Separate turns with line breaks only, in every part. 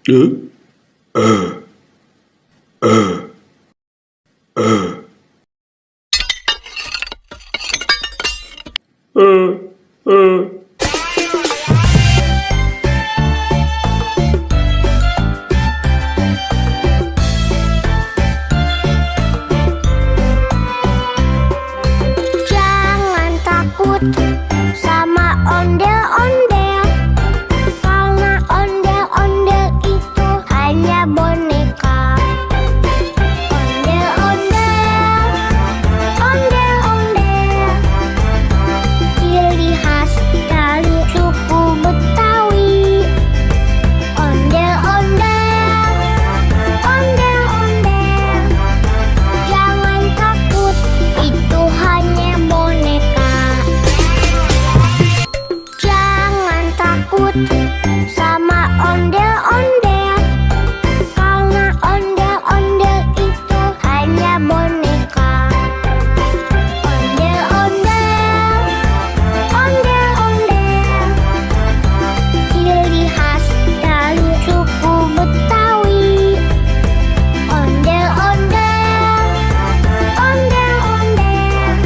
Eh? Eh, eh, eh, eh.
Jangan takut sama ondel-ondel, karena ondel-ondel itu hanya boneka. Ondel-ondel, ondel-ondel, ciri khas dari suku Betawi. Ondel-ondel, ondel-ondel, jangan takut, itu hanya boneka. Jangan takut sama ondel-ondel, karena ondel-ondel itu hanya boneka. Ondel-ondel, ondel-ondel, ciri khas dari suku Betawi. Ondel-ondel, ondel-ondel,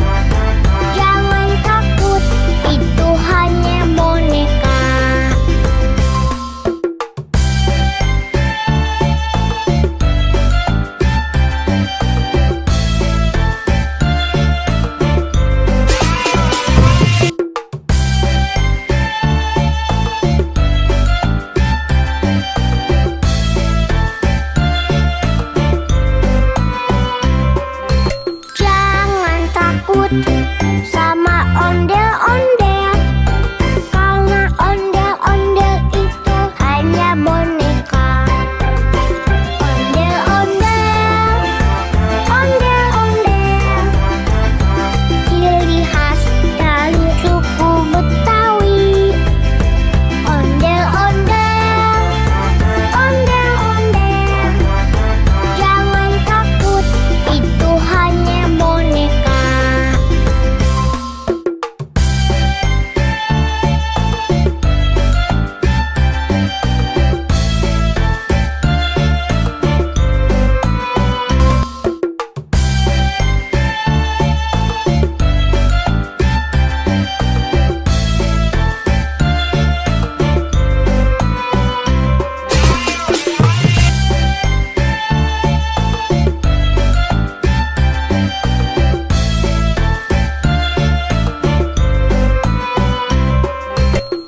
jangan takut, itu hanya boneka. Jangan takut sama ondel-ondel, karena ondel-ondel itu hanya boneka. Ondel-ondel, ondel-ondel, ciri khas dari suku Betawi. Ondel-ondel, ondel-ondel, jangan takut, itu hanya boneka.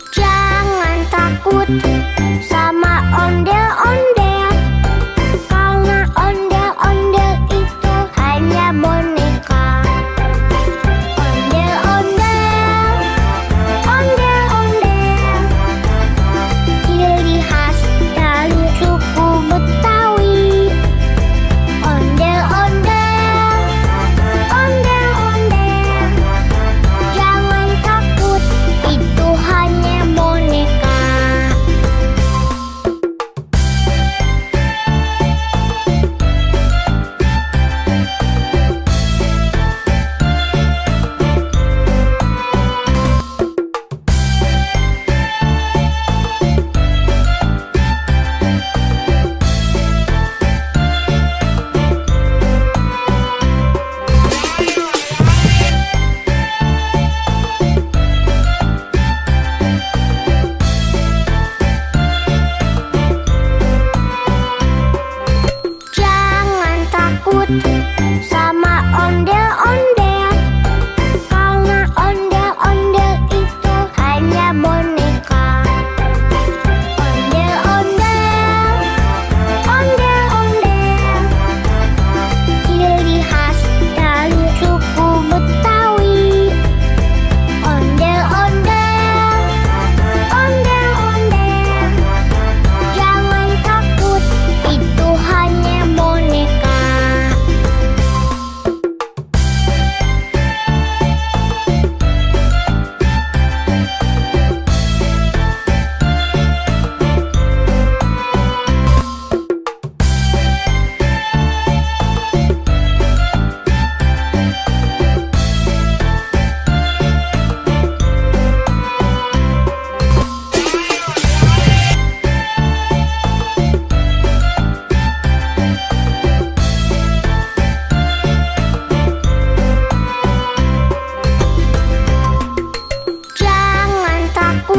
Jangan takut sama ondel-ondel, karena ondel-ondel itu hanya boneka. Ondel-ondel, ondel-ondel, ciri khas dari suku Betawi. Ondel-ondel, ondel-ondel, jangan takut, itu hanya boneka.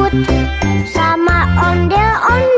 takut sama ondel-ondel.